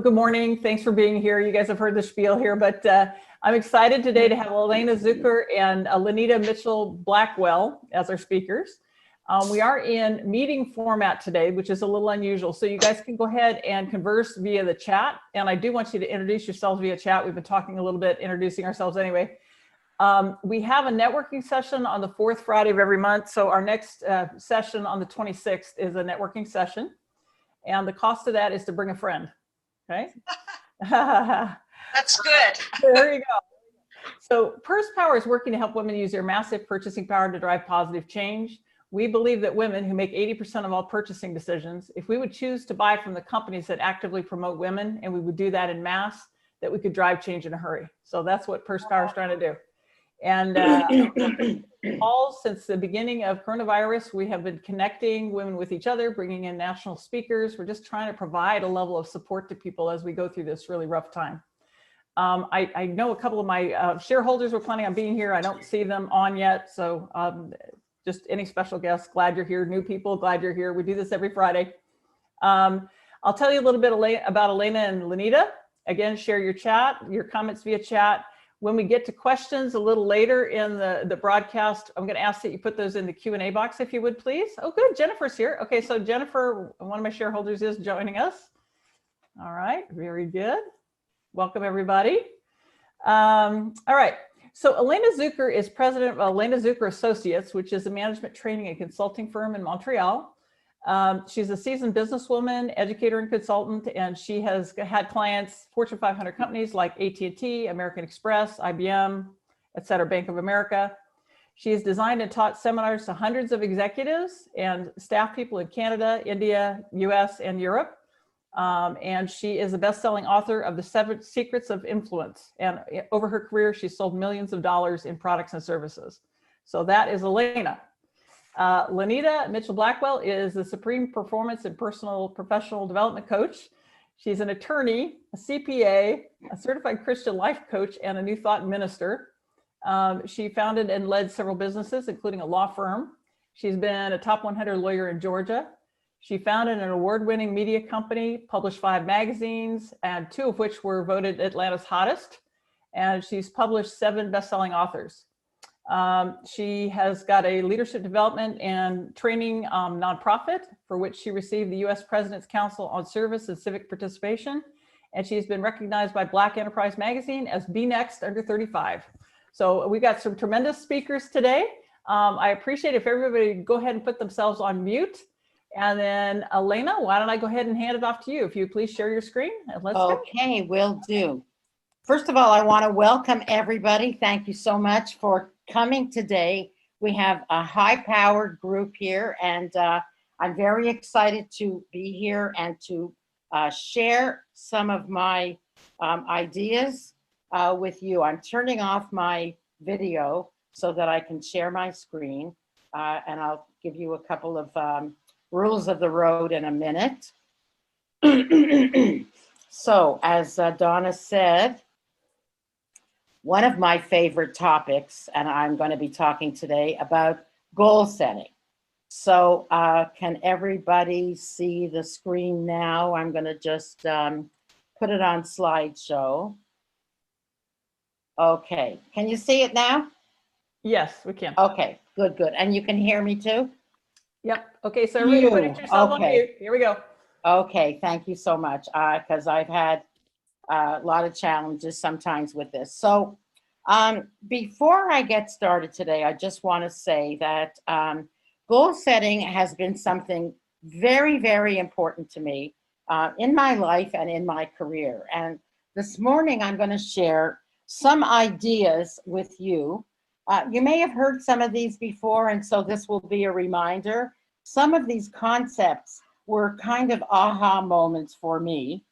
Good morning. Thanks for being here. You guys have heard the spiel here, but I'm excited today to have Elaina Zuker and Lynita Mitchell-Blackwell as our speakers. We are in meeting format today, which is a little unusual. So you guys can go ahead and converse via the chat. And I do want you to introduce yourselves via chat. We've been talking a little bit, introducing ourselves anyway. We have a networking session on the fourth Friday of every month. So our next session on the 26th is a networking session. And the cost of that is to bring a friend. Okay. That's good. There you go. So Purse Power is working to help women use their massive purchasing power to drive positive change. We believe that women who make 80% of all purchasing decisions, if we would choose to buy from the companies that actively promote women, and we would do that in mass, that we could drive change in a hurry. So that's what Purse Power is trying to do. And all since the beginning of coronavirus, we have been connecting women with each other, bringing in national speakers. We're just trying to provide a level of support to people as we go through this really rough time. I know a couple of my shareholders were planning on being here. I don't see them on yet. So just any special guests, glad you're here. New people, glad you're here. We do this every Friday. I'll tell you a little bit about Elaina and Lynita. Again, share your chat, your comments via chat. When we get to questions a little later in the broadcast, I'm going to ask that you put those in the Q&A box, if you would, please. Oh, good. Jennifer's here. Okay, so Jennifer, one of my shareholders, is joining us. All right, very good. Welcome, everybody. All right, so Elaina Zuker is president of Elaina Zuker Associates, which is a management training and consulting firm in Montreal. She's a seasoned businesswoman, educator, and consultant, and she has had clients, Fortune 500 companies like AT&T, American Express, IBM, et cetera, Bank of America. She has designed and taught seminars to hundreds of executives and staff people in Canada, India, US, and Europe. And she is a best-selling author of The 7 Secrets of Influence. And over her career, she's sold millions of dollars in products and services. So that is Elaina. Lynita Mitchell-Blackwell is the Supreme Performance and Professional Development Coach. She's an attorney, a CPA, a certified Christian life coach, and a New Thought minister. She founded and led several businesses, including a law firm. She's been a top 100 lawyer in Georgia. She founded an award-winning media company, published 5 magazines, and 2 of which were voted Atlanta's hottest. And she's published 7 best-selling authors. She has got a leadership development and training nonprofit for which she received the U.S. President's Council on Service and Civic Participation. And she's been recognized by Black Enterprise Magazine as Be Next Under 35. So we've got some tremendous speakers today. I appreciate if everybody go ahead and put themselves on mute. And then Elaina, why don't I go ahead and hand it off to you? If you please share your screen and let's go. Okay, will do. First of all, I want to welcome everybody. Thank you so much for coming today. We have a high-powered group here, and I'm very excited to be here and to share some of my ideas with you. I'm turning off my video so that I can share my screen, and I'll give you a couple of rules of the road in a minute. So, as Donna said, one of my favorite topics, and I'm going to be talking today about goal setting. So can everybody see the screen now? I'm going to just put it on slideshow. Okay, can you see it now? Yes, we can. Okay, good, good. And you can hear me too? Yep. Okay, so everybody put yourself on mute. Here we go. Okay, thank you so much, because I've had a lot of challenges sometimes with this. So before I get started today, I just want to say that goal setting has been something very, very important to me in my life and in my career. And this morning, I'm going to share some ideas with you. You may have heard some of these before, and so this will be a reminder. Some of these concepts were kind of aha moments for me.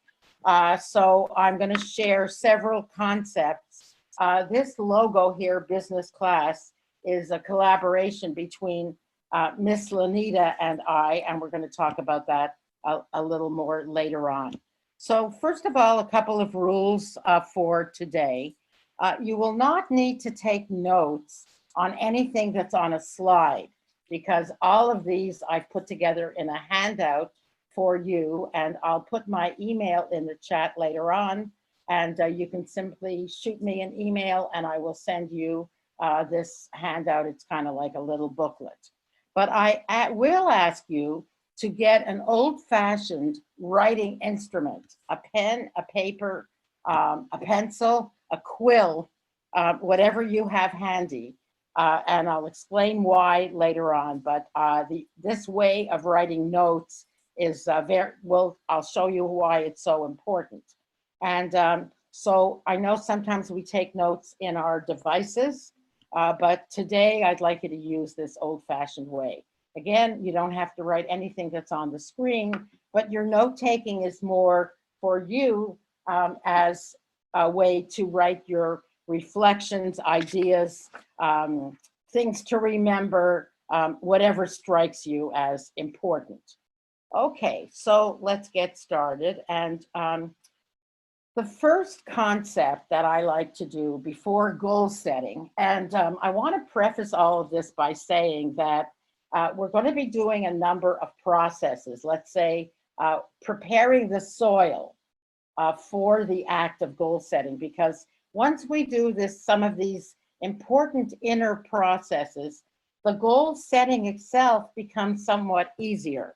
So I'm going to share several concepts. This logo here, Business Class, is a collaboration between Miss Lynita and I, and we're going to talk about that a little more later on. So first of all, a couple of rules for today. You will not need to take notes on anything that's on a slide, because all of these I've put together in a handout for you. And I'll put my email in the chat later on. And you can simply shoot me an email and I will send you this handout. It's kind of like a little booklet. But I will ask you to get an old-fashioned writing instrument, a pen, a paper, a pencil, a quill, whatever you have handy. And I'll explain why later on. But this way of writing notes is I'll show you why it's so important. And so I know sometimes we take notes in our devices, but today I'd like you to use this old-fashioned way. Again, you don't have to write anything that's on the screen, but your note-taking is more for you as a way to write your reflections, ideas, things to remember, whatever strikes you as important. Okay, so let's get started. And the first concept that I like to do before goal setting, and I want to preface all of this by saying that we're going to be doing a number of processes, let's say preparing the soil for the act of goal setting, because once we do this, some of these important inner processes, the goal setting itself becomes somewhat easier.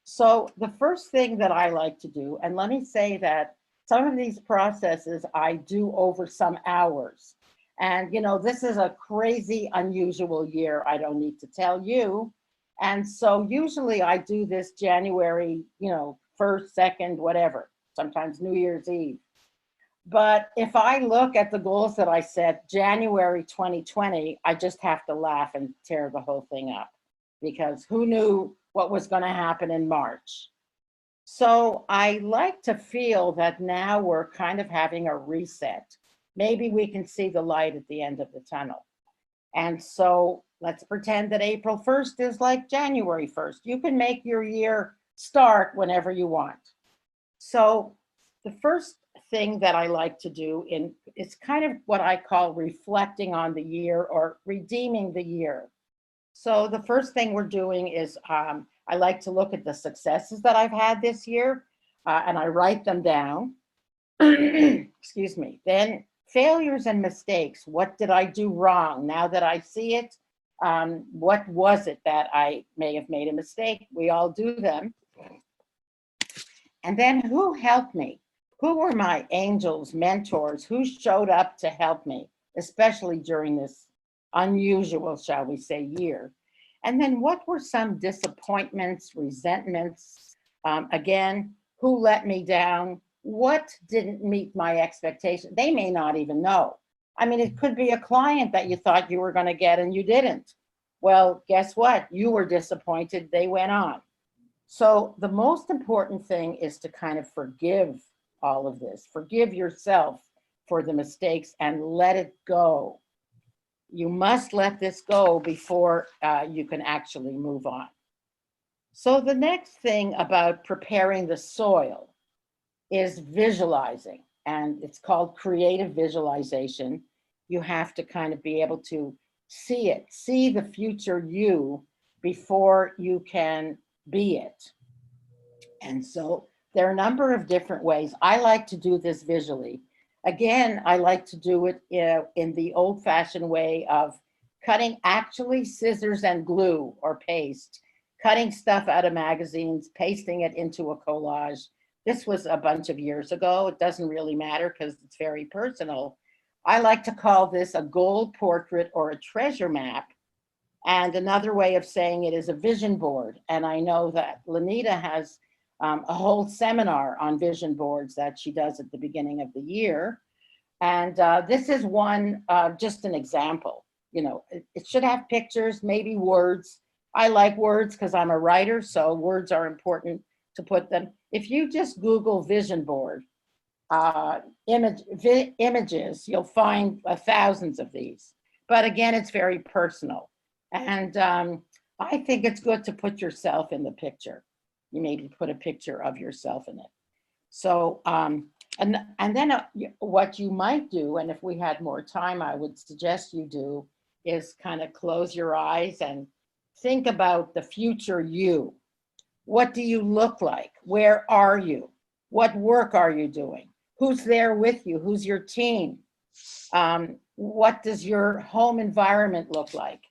So the first thing that I like to do, and let me say that some of these processes I do over some hours. And, you know, this is a crazy, unusual year. I don't need to tell you. And so usually I do this January, 1st, 2nd, whatever, sometimes New Year's Eve. But if I look at the goals that I set January 2020, I just have to laugh and tear the whole thing up, because who knew what was going to happen in March? So I like to feel that now we're kind of having a reset. Maybe we can see the light at the end of the tunnel. And so let's pretend that April 1st is like January 1st. You can make your year start whenever you want. So the first thing that I like to do it's kind of what I call reflecting on the year or redeeming the year. So the first thing we're doing is I like to look at the successes that I've had this year and I write them down. Excuse me. Then failures and mistakes. What did I do wrong? Now that I see it, what was it that I may have made a mistake? We all do them. And then who helped me? Who were my angels, mentors? Who showed up to help me, especially during this unusual, shall we say, year? And then what were some disappointments, resentments? Again, who let me down? What didn't meet my expectations? They may not even know. I mean, it could be a client that you thought you were going to get and you didn't. Well, guess what? You were disappointed. They went on. So the most important thing is to kind of forgive all of this. Forgive yourself for the mistakes and let it go. You must let this go before you can actually move on. So the next thing about preparing the soil is visualizing, and it's called creative visualization. You have to kind of be able to see it, see the future you before you can be it. And so there are a number of different ways. I like to do this visually. Again, I like to do it in the old-fashioned way of cutting actually scissors and glue or paste, cutting stuff out of magazines, pasting it into a collage. This was a bunch of years ago. It doesn't really matter because it's very personal. I like to call this a goal portrait or a treasure map. And another way of saying it is a vision board. And I know that Lynita has a whole seminar on vision boards that she does at the beginning of the year. And this is one, just an example. You know, it should have pictures, maybe words. I like words because I'm a writer, so words are important to put them. If you just Google vision board, images, you'll find thousands of these. But again, it's very personal. And I think it's good to put yourself in the picture. You maybe put a picture of yourself in it. So, and then what you might do, and if we had more time, I would suggest you do, is kind of close your eyes and think about the future you. What do you look like? Where are you? What work are you doing? Who's there with you? Who's your team? What does your home environment look like,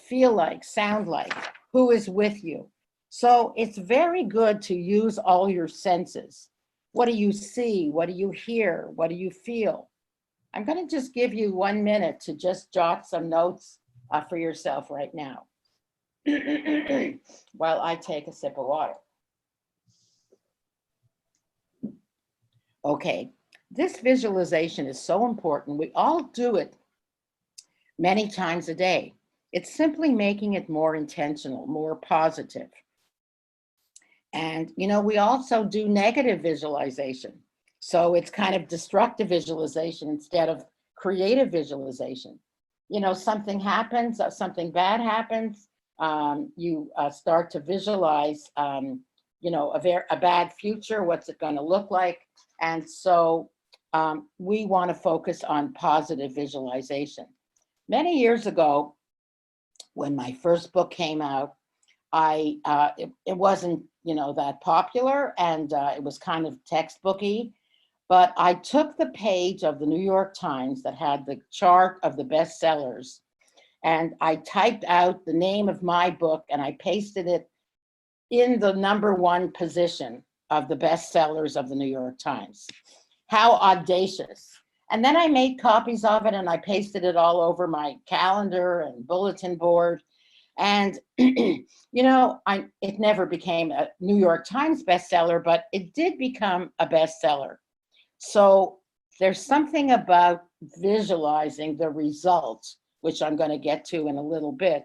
feel like, sound like? Who is with you? So it's very good to use all your senses. What do you see? What do you hear? What do you feel? I'm going to just give you 1 minute to just jot some notes for yourself right now while I take a sip of water. Okay, this visualization is so important. We all do it many times a day. It's simply making it more intentional, more positive. And, you know, we also do negative visualization. So it's kind of destructive visualization instead of creative visualization. You know, something happens, something bad happens, you start to visualize, you know, a bad future, what's it going to look like? And so we want to focus on positive visualization. Many years ago, when my first book came out, it wasn't, you know, that popular, and it was kind of textbooky, but I took the page of the New York Times that had the chart of the bestsellers, and I typed out the name of my book and I pasted it in the #1 position of the bestsellers of the New York Times. How audacious. And then I made copies of it and I pasted it all over my calendar and bulletin board. And, you know, it never became a New York Times bestseller, but it did become a bestseller. So there's something about visualizing the results, which I'm going to get to in a little bit.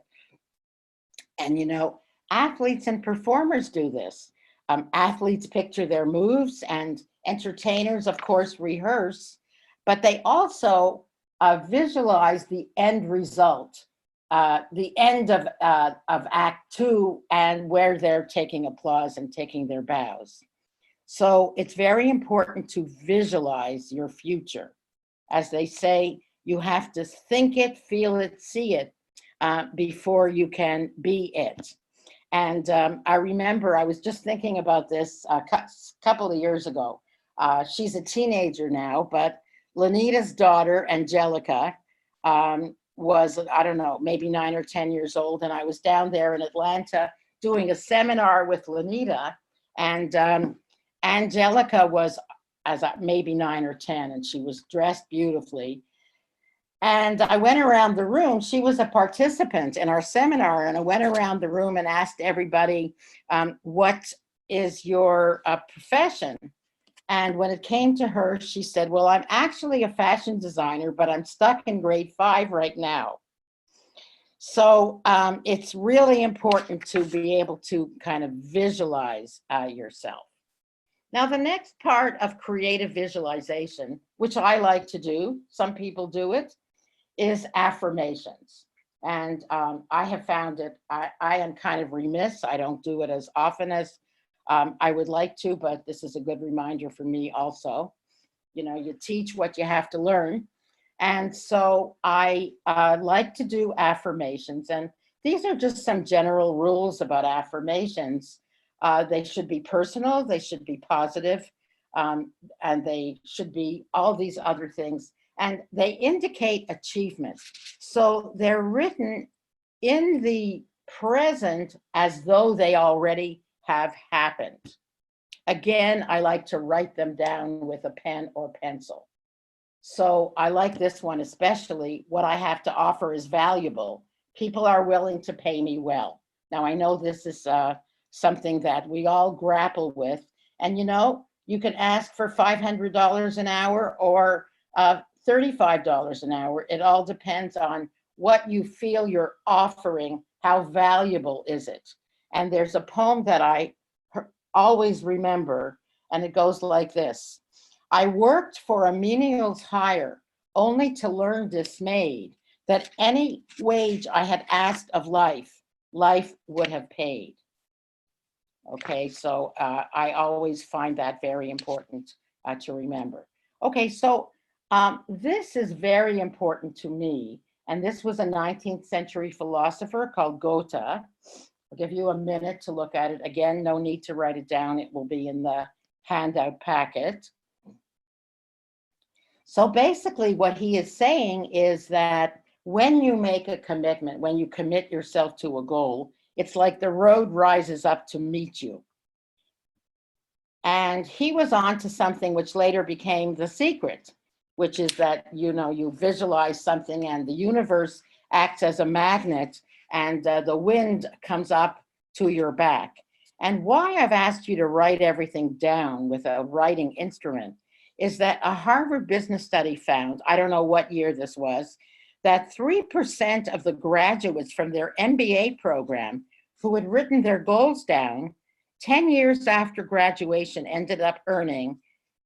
And, you know, athletes and performers do this. Athletes picture their moves, and entertainers, of course, rehearse, but they also visualize the end result, the end of Act 2, and where they're taking applause and taking their bows. So it's very important to visualize your future. As they say, you have to think it, feel it, see it before you can be it. And I remember I was just thinking about this a couple of years ago. She's a teenager now, but Lynita's daughter, Angelica, was, I don't know, maybe 9 or 10 years old. And I was down there in Atlanta doing a seminar with Lynita, and Angelica was maybe 9 or 10, and she was dressed beautifully. And I went around the room. She was a participant in our seminar, and I went around the room and asked everybody, what is your profession? And when it came to her, she said, well, I'm actually a fashion designer, but I'm stuck in grade 5 right now. So it's really important to be able to kind of visualize yourself. Now, the next part of creative visualization, which I like to do, some people do it, is affirmations. And I have found it, I am kind of remiss. I don't do it as often as I would like to, but this is a good reminder for me also. You know, you teach what you have to learn. And so I like to do affirmations. And these are just some general rules about affirmations. They should be personal, they should be positive, and they should be all these other things. And they indicate achievement. So they're written in the present as though they already have happened. Again, I like to write them down with a pen or pencil. So I like this one especially. What I have to offer is valuable. People are willing to pay me well. Now, I know this is something that we all grapple with. And, you know, you can ask for $500 an hour or $35 an hour. It all depends on what you feel you're offering. How valuable is it? And there's a poem that I always remember, and it goes like this. I worked for a menial's hire, only to learn dismayed that any wage I had asked of life, life would have paid. Okay, so I always find that very important to remember. Okay, so this is very important to me, and this was a 19th century philosopher called Goethe I'll give you a minute to look at it. Again, no need to write it down. It will be in the handout packet. So basically what he is saying is that when you make a commitment, when you commit yourself to a goal, it's like the road rises up to meet you. And he was on to something which later became the secret, which is that, you know, you visualize something and the universe acts as a magnet, and the wind comes up to your back. And why I've asked you to write everything down with a writing instrument is that a Harvard business study found, I don't know what year this was, that 3% of the graduates from their MBA program who had written their goals down 10 years after graduation ended up earning,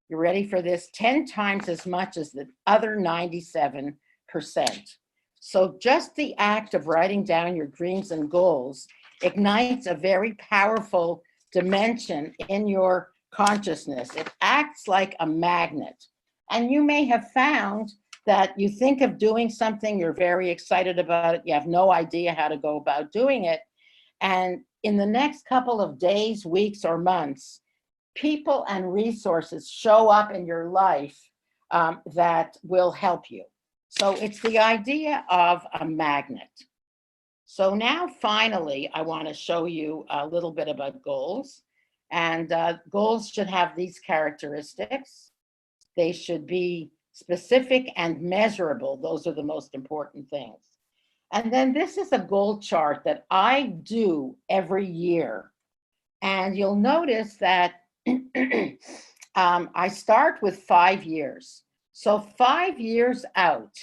you ready for this, 10 times as much as the other 97%. So just the act of writing down your dreams and goals ignites a very powerful dimension in your consciousness. It acts like a magnet. And you may have found that you think of doing something, you're very excited about it, you have no idea how to go about doing it. And in the next couple of days, weeks, or months, people and resources show up in your life that will help you. So it's the idea of a magnet. So now finally, I want to show you a little bit about goals. And goals should have these characteristics. They should be specific and measurable. Those are the most important things. And then this is a goal chart that I do every year. And you'll notice that I start with 5 years. So 5 years out,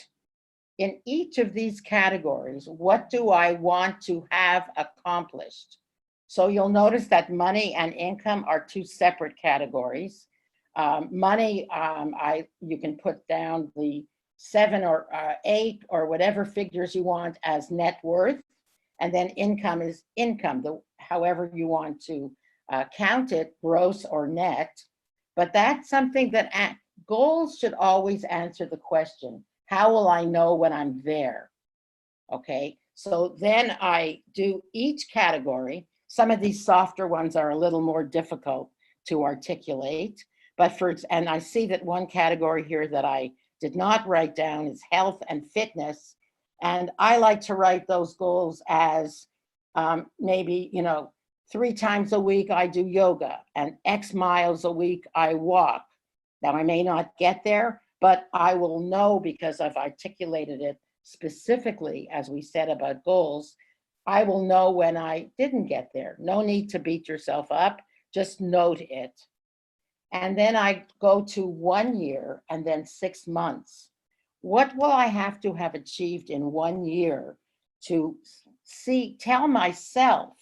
in each of these categories, what do I want to have accomplished? So you'll notice that money and income are two separate categories. Money, you can put down the 7 or 8 or whatever figures you want as net worth. And then income is income, however you want to count it, gross or net. But that's something that goals should always answer the question, how will I know when I'm there? Okay, so then I do each category. Some of these softer ones are a little more difficult to articulate, but and I see that one category here that I did not write down is health and fitness. And I like to write those goals as maybe, 3 times a week I do yoga and X miles a week I walk. Now I may not get there, but I will know because I've articulated it specifically, as we said about goals. I will know when I didn't get there. No need to beat yourself up, just note it. And then I go to 1 year and then 6 months. What will I have to have achieved in 1 year to tell myself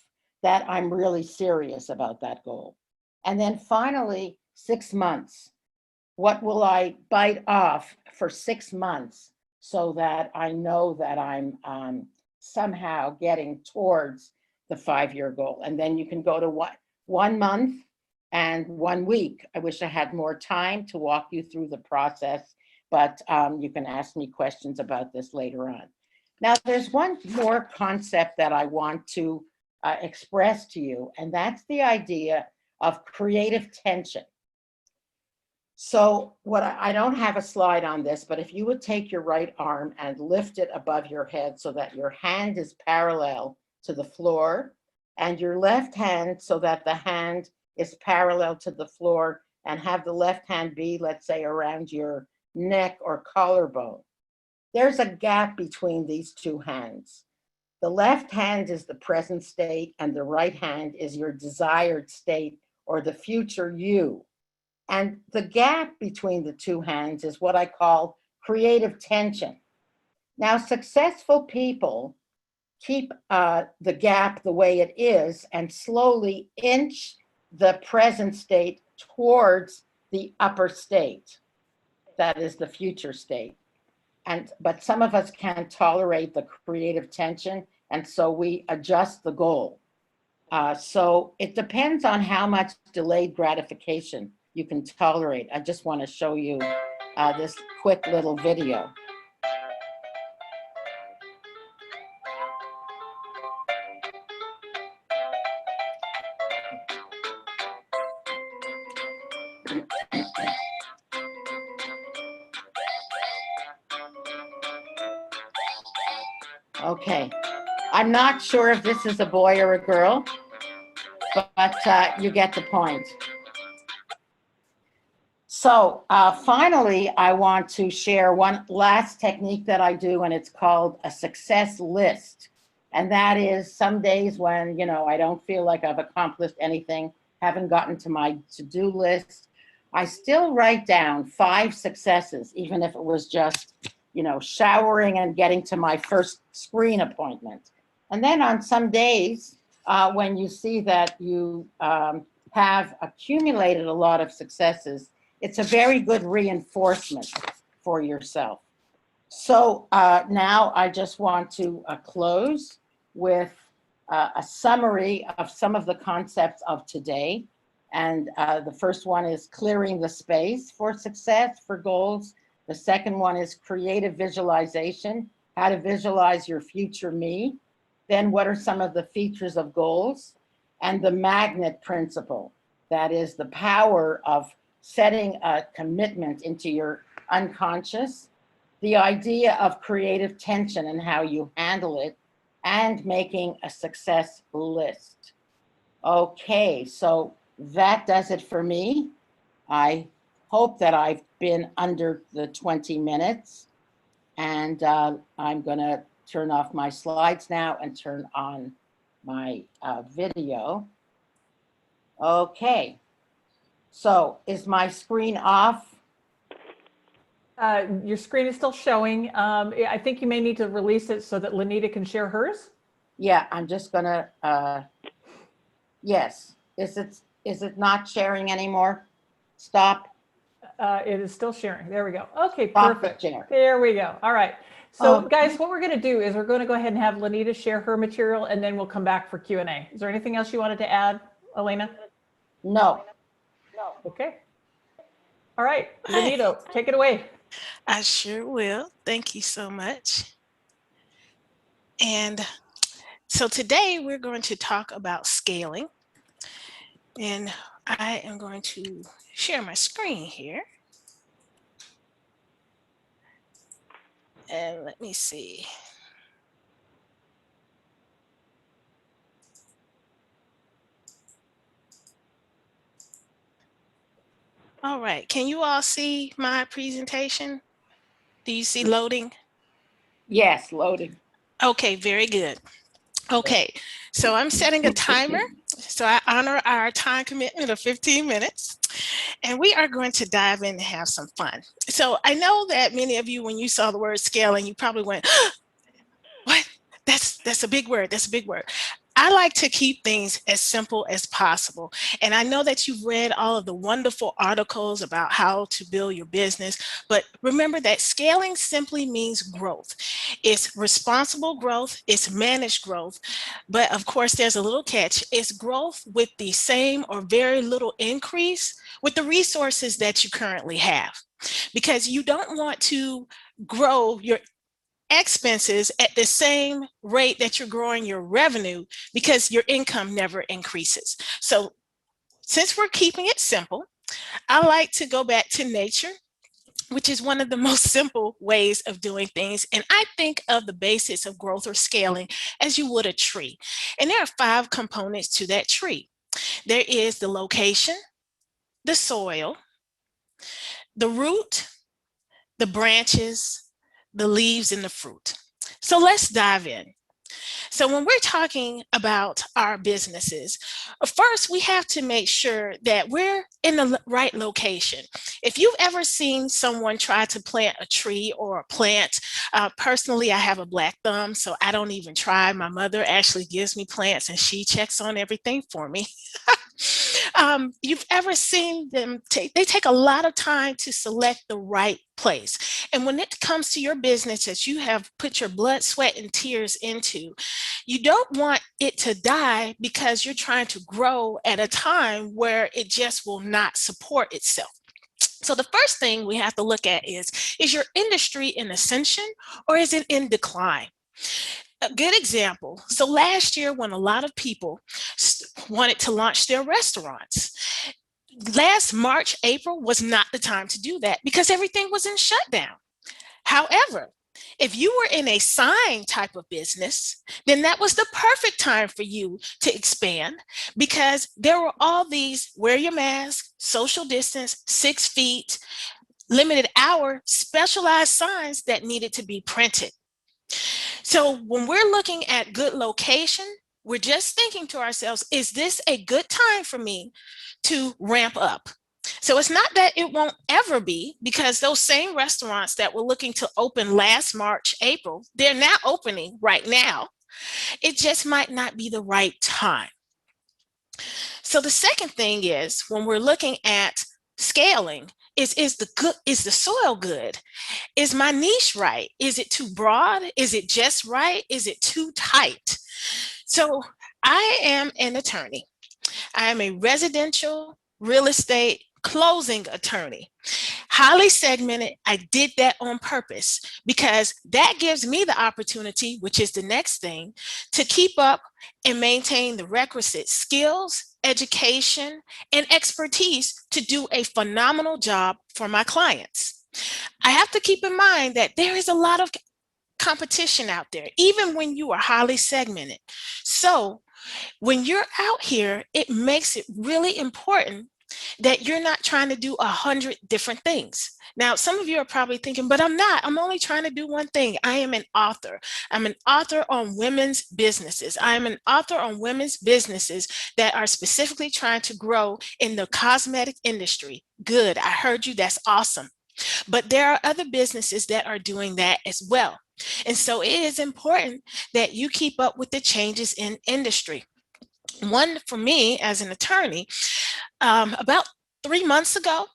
that I'm really serious about that goal? And then finally, 6 months. What will I bite off for 6 months so that I know that I'm somehow getting towards the 5-year goal? And then you can go to 1 month and 1 week. I wish I had more time to walk you through the process, but you can ask me questions about this later on. Now, there's one more concept that I want to express to you, and that's the idea of creative tension. So I don't have a slide on this, but if you would take your right arm and lift it above your head so that your hand is parallel to the floor, and your left hand so that the hand is parallel to the floor, and have the left hand be, let's say, around your neck or collarbone. There's a gap between these two hands. The left hand is the present state, and the right hand is your desired state or the future you. And the gap between the two hands is what I call creative tension. Now, successful people keep the gap the way it is and slowly inch the present state towards the upper state. That is the future state. But some of us can't tolerate the creative tension, and so we adjust the goal. So it depends on how much delayed gratification you can tolerate. I just want to show you this quick little video. Okay, I'm not sure if this is a boy or a girl, but you get the point. So finally, I want to share one last technique that I do, and it's called a success list. And that is some days when, I don't feel like I've accomplished anything, haven't gotten to my to-do list, I still write down 5 successes, even if it was just, showering and getting to my first screen appointment. And then on some days, when you see that you have accumulated a lot of successes, it's a very good reinforcement for yourself. So now I just want to close with a summary of some of the concepts of today. And the first one is clearing the space for success, for goals. The second one is creative visualization, how to visualize your future me. Then what are some of the features of goals? And the magnet principle, that is the power of setting a commitment into your unconscious, the idea of creative tension and how you handle it, and making a success list. Okay, so that does it for me. I hope that I've been under the 20 minutes, and I'm gonna turn off my slides now and turn on my video. Okay, so is my screen off? Your screen is still showing. I think you may need to release it so that Lynita can share hers. Yeah, I'm just gonna, yes. Is it not sharing anymore? Stop. It is still sharing. There we go. Okay, Stop the perfect. share. There we go. All right. So Okay. guys, what we're going to do is we're going to go ahead and have Lynita share her material, and then we'll come back for Q&A. Is there anything else you wanted to add, Elaina? No. Okay. All right, Lynita, take it away. I sure will. Thank you so much. And so today we're going to talk about scaling. And I am going to share my screen here. And let me see. All right, can you all see my presentation? Do you see loading? Yes, loading. Okay, very good. Okay, so I'm setting a timer. So I honor our time commitment of 15 minutes. And we are going to dive in and have some fun. So I know that many of you, when you saw the word scaling, you probably went, what? That's a big word. That's a big word. I like to keep things as simple as possible. And I know that you've read all of the wonderful articles about how to build your business, but remember that scaling simply means growth. It's responsible growth, it's managed growth, but of course there's a little catch. It's growth with the same or very little increase with the resources that you currently have, because you don't want to grow your expenses at the same rate that you're growing your revenue, because your income never increases. So since we're keeping it simple, I like to go back to nature, which is one of the most simple ways of doing things. And I think of the basics of growth or scaling as you would a tree. And there are 5 components to that tree. There is the location, the soil, the root, the branches, the leaves, and the fruit. So let's dive in. So when we're talking about our businesses, first we have to make sure that we're in the right location. If you've ever seen someone try to plant a tree or a plant, personally I have a black thumb, so I don't even try. My mother actually gives me plants and she checks on everything for me. You've ever seen them they take a lot of time to select the right place. And when it comes to your business that you have put your blood, sweat, and tears into, you don't want it to die because you're trying to grow at a time where it just will not support itself. So the first thing we have to look at is your industry in ascension or is it in decline? A good example. So last year, when a lot of people wanted to launch their restaurants, last March, April was not the time to do that because everything was in shutdown. However, if you were in a sign type of business, then that was the perfect time for you to expand because there were all these wear your mask, social distance, 6 feet, limited hour, specialized signs that needed to be printed. So when we're looking at good location, we're just thinking to ourselves, is this a good time for me to ramp up? So it's not that it won't ever be, because those same restaurants that were looking to open last March, April, they're now opening right now. It just might not be the right time. So the second thing is, when we're looking at scaling, is the soil good? Is my niche right? Is it too broad? Is it just right? Is it too tight? So I am an attorney. I am a residential real estate closing attorney. Highly segmented. I did that on purpose because that gives me the opportunity, which is the next thing, to keep up and maintain the requisite skills, education, and expertise to do a phenomenal job for my clients. I have to keep in mind that there is a lot of competition out there, even when you are highly segmented. So when you're out here, it makes it really important that you're not trying to do 100 different things. Now, some of you are probably thinking, but I'm not. I'm only trying to do one thing. I am an author. I'm an author on women's businesses. I am an author on women's businesses that are specifically trying to grow in the cosmetic industry. Good. I heard you. That's awesome. But there are other businesses that are doing that as well. And so it is important that you keep up with the changes in industry. One for me as an attorney, about 3 months ago,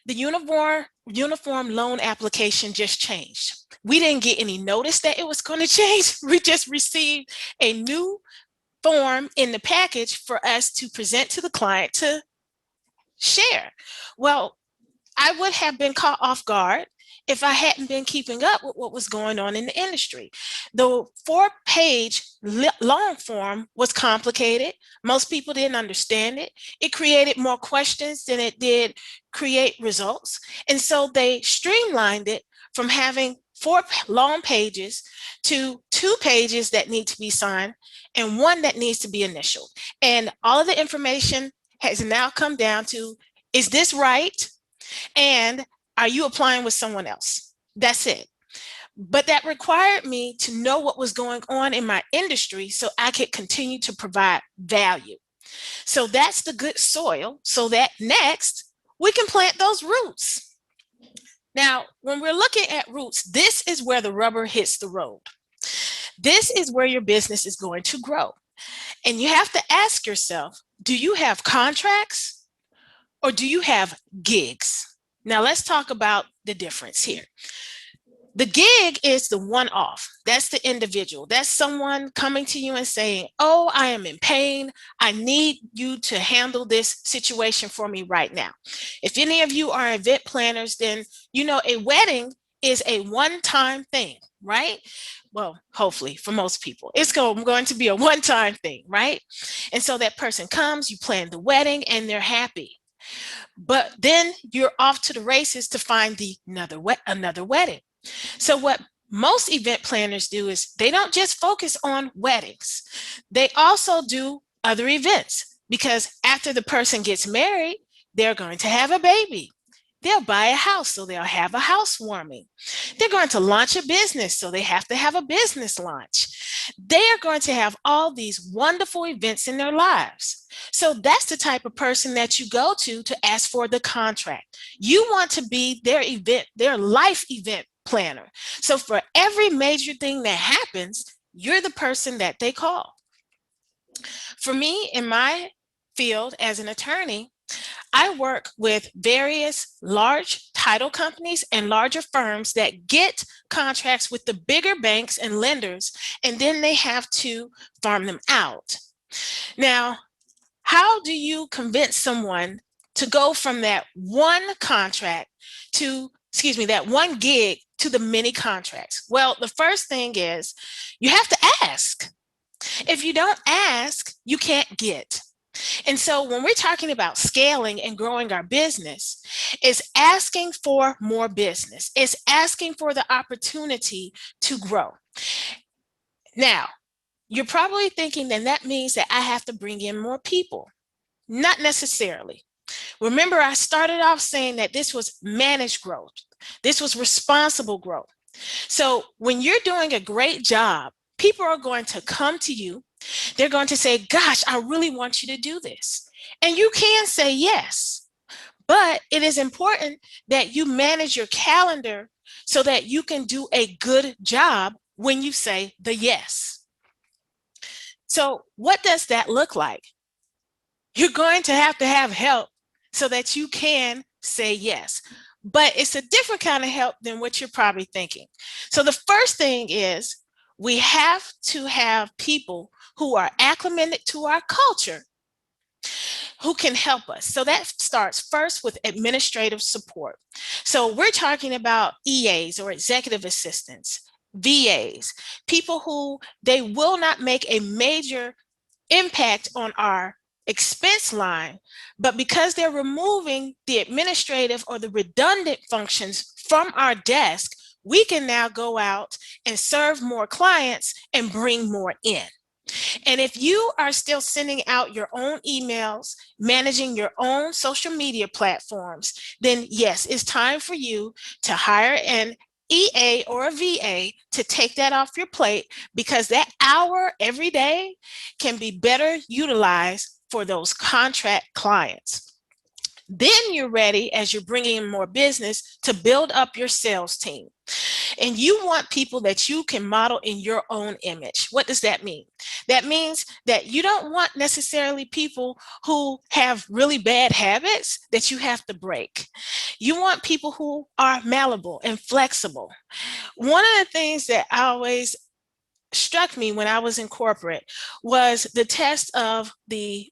the uniform loan application just changed. We didn't get any notice that it was going to change. We just received a new form in the package for us to present to the client to share. Well, I would have been caught off guard if I hadn't been keeping up with what was going on in the industry. The 4-page long form was complicated. Most people didn't understand it. It created more questions than it did create results. And so they streamlined it from having 4 long pages to 2 pages that need to be signed and 1 that needs to be initialed. And all of the information has now come down to, is this right? And are you applying with someone else? That's it. But that required me to know what was going on in my industry so I could continue to provide value. So that's the good soil, so that next we can plant those roots. Now, when we're looking at roots, this is where the rubber hits the road. This is where your business is going to grow. And you have to ask yourself, do you have contracts or do you have gigs? Now let's talk about the difference here. The gig is the one-off. That's the individual. That's someone coming to you and saying, oh, I am in pain. I need you to handle this situation for me right now. If any of you are event planners, then you know a wedding is a one-time thing, right? Well, hopefully for most people, it's going to be a one-time thing, right? And so that person comes, you plan the wedding, and they're happy. But then you're off to the races to find another wedding. So what most event planners do is they don't just focus on weddings. They also do other events, because after the person gets married, they're going to have a baby. They'll buy a house, so they'll have a housewarming. They're going to launch a business, so they have to have a business launch. They are going to have all these wonderful events in their lives. So that's the type of person that you go to ask for the contract. You want to be their life event planner. So for every major thing that happens, you're the person that they call. For me, in my field as an attorney, I work with various large title companies and larger firms that get contracts with the bigger banks and lenders, and then they have to farm them out. Now, how do you convince someone to go from that one contract to, that one gig to the many contracts? Well, the first thing is you have to ask. If you don't ask, you can't get. And so when we're talking about scaling and growing our business, it's asking for more business. It's asking for the opportunity to grow. Now, you're probably thinking then that means that I have to bring in more people. Not necessarily. Remember, I started off saying that this was managed growth. This was responsible growth. So when you're doing a great job, people are going to come to you. They're going to say, gosh, I really want you to do this. And you can say yes, but it is important that you manage your calendar so that you can do a good job when you say the yes. So what does that look like? You're going to have help so that you can say yes. But it's a different kind of help than what you're probably thinking. So the first thing is we have to have people who are acclimated to our culture who can help us. So that starts first with administrative support. So we're talking about EAs or executive assistants, VAs, people who they will not make a major impact on our expense line, but because they're removing the administrative or the redundant functions from our desk, we can now go out and serve more clients and bring more in. And if you are still sending out your own emails, managing your own social media platforms, then yes, it's time for you to hire an EA or a VA to take that off your plate, because that hour every day can be better utilized for those contract clients. Then you're ready, as you're bringing in more business, to build up your sales team. And you want people that you can model in your own image. What does that mean? That means that you don't want necessarily people who have really bad habits that you have to break. You want people who are malleable and flexible. One of the things that always struck me when I was in corporate was the test of the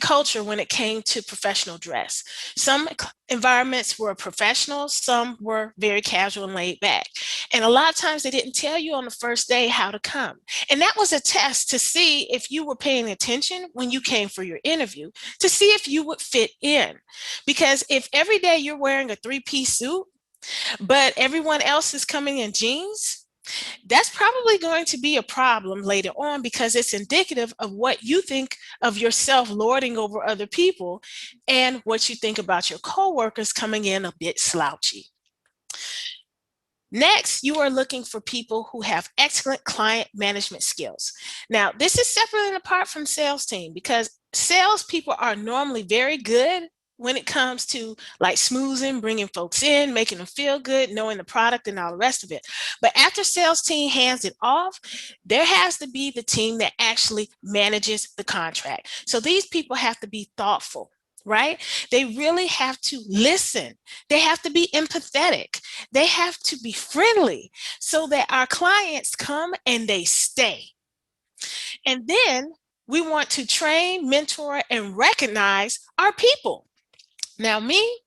culture when it came to professional dress. Some environments were professional, some were very casual and laid back. And a lot of times they didn't tell you on the first day how to come. And that was a test to see if you were paying attention when you came for your interview, to see if you would fit in. Because if every day you're wearing a three-piece suit, but everyone else is coming in jeans, that's probably going to be a problem later on, because it's indicative of what you think of yourself lording over other people and what you think about your coworkers coming in a bit slouchy. Next, you are looking for people who have excellent client management skills. Now, this is separate and apart from sales team, because salespeople are normally very good when it comes to like smoozing, bringing folks in, making them feel good, knowing the product and all the rest of it. But after sales team hands it off, there has to be the team that actually manages the contract. So these people have to be thoughtful, right? They really have to listen. They have to be empathetic. They have to be friendly so that our clients come and they stay. And then we want to train, mentor, and recognize our people. Now, me,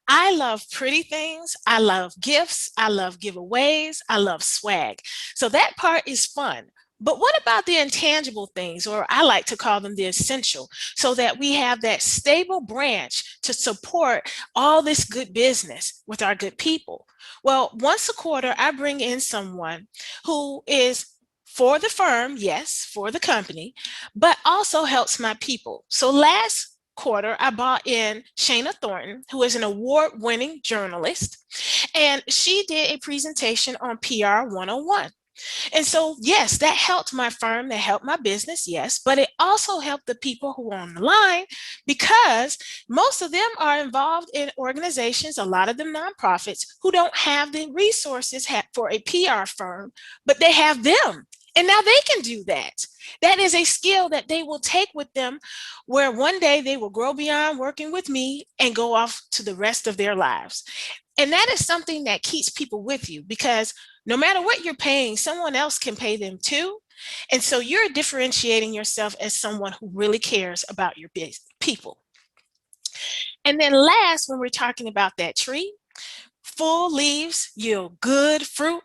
I love pretty things. I love gifts. I love giveaways. I love swag. So that part is fun. But what about the intangible things, or I like to call them the essential, so that we have that stable branch to support all this good business with our good people? Well, once a quarter, I bring in someone who is for the firm, yes, for the company, but also helps my people. So last quarter, I brought in Shana Thornton, who is an award-winning journalist, and she did a presentation on PR 101. And so, yes, that helped my firm, that helped my business, yes, but it also helped the people who are on the line, because most of them are involved in organizations, a lot of them nonprofits, who don't have the resources for a PR firm, but they have them. And now they can do that. That is a skill that they will take with them, where one day they will grow beyond working with me and go off to the rest of their lives. And that is something that keeps people with you, because no matter what you're paying, someone else can pay them too. And so you're differentiating yourself as someone who really cares about your people. And then last, when we're talking about that tree, full leaves yield good fruit.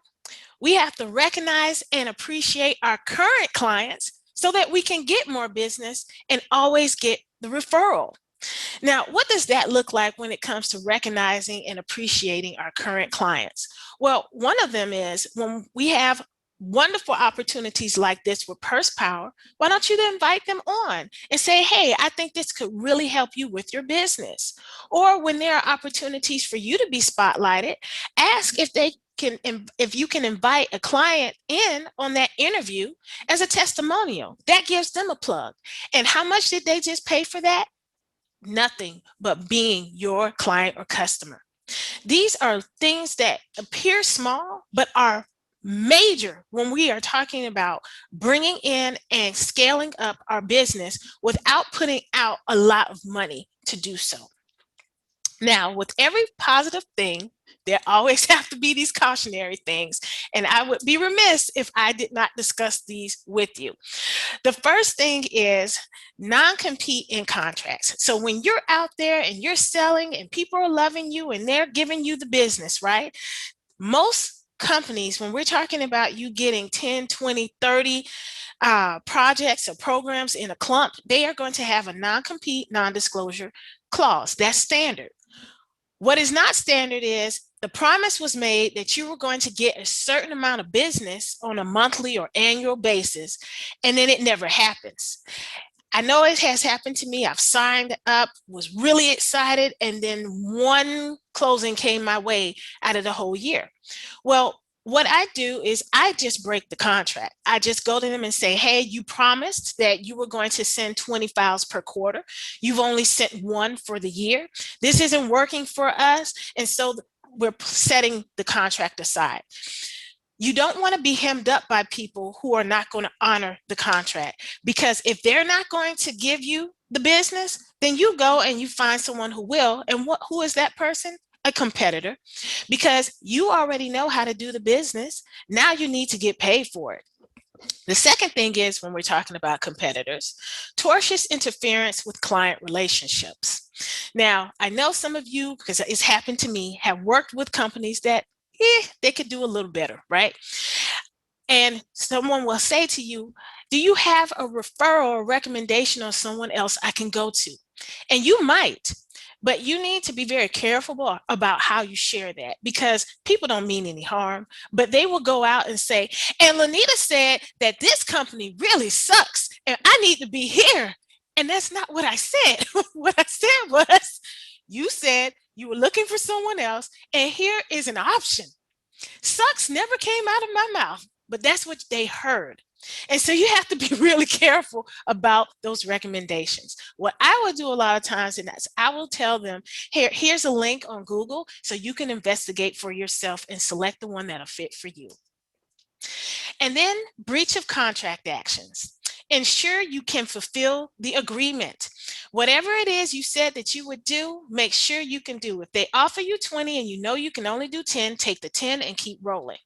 We have to recognize and appreciate our current clients so that we can get more business and always get the referral. Now, what does that look like when it comes to recognizing and appreciating our current clients? Well, one of them is when we have wonderful opportunities like this with Purse Power, why don't you invite them on and say, hey, I think this could really help you with your business. Or when there are opportunities for you to be spotlighted, ask if you can invite a client in on that interview as a testimonial. That gives them a plug. And how much did they just pay for that? Nothing but being your client or customer. These are things that appear small, but are major when we are talking about bringing in and scaling up our business without putting out a lot of money to do so. Now, with every positive thing, there always have to be these cautionary things, and I would be remiss if I did not discuss these with you. The first thing is non-compete in contracts. So when you're out there and you're selling and people are loving you and they're giving you the business, right? Most companies, when we're talking about you getting 10, 20, 30 projects or programs in a clump, they are going to have a non-compete, non-disclosure clause. That's standard. What is not standard is the promise was made that you were going to get a certain amount of business on a monthly or annual basis, and then it never happens. I know it has happened to me. I've signed up, was really excited, and then one closing came my way out of the whole year. Well, what I do is I just break the contract. I just go to them and say, hey, you promised that you were going to send 20 files per quarter. You've only sent one for the year. This isn't working for us. And so we're setting the contract aside. You don't want to be hemmed up by people who are not going to honor the contract, because if they're not going to give you the business, then you go and you find someone who will. And who is that person? A competitor, because you already know how to do the business. Now you need to get paid for it. The second thing is, when we're talking about competitors, tortious interference with client relationships. Now, I know some of you, because it's happened to me, have worked with companies that they could do a little better, right? And someone will say to you, do you have a referral or recommendation on someone else I can go to? And you might, but you need to be very careful about how you share that, because people don't mean any harm, but they will go out and say, and Lynita said that this company really sucks and I need to be here. And that's not what I said. What I said was, you said you were looking for someone else, and here is an option. Sucks never came out of my mouth, but that's what they heard. And so you have to be really careful about those recommendations. What I will do a lot of times, and that's, I will tell them, here's a link on Google so you can investigate for yourself and select the one that'll fit for you. And then breach of contract actions. Ensure you can fulfill the agreement. Whatever it is you said that you would do, make sure you can do. If they offer you 20 and you know you can only do 10, take the 10 and keep rolling.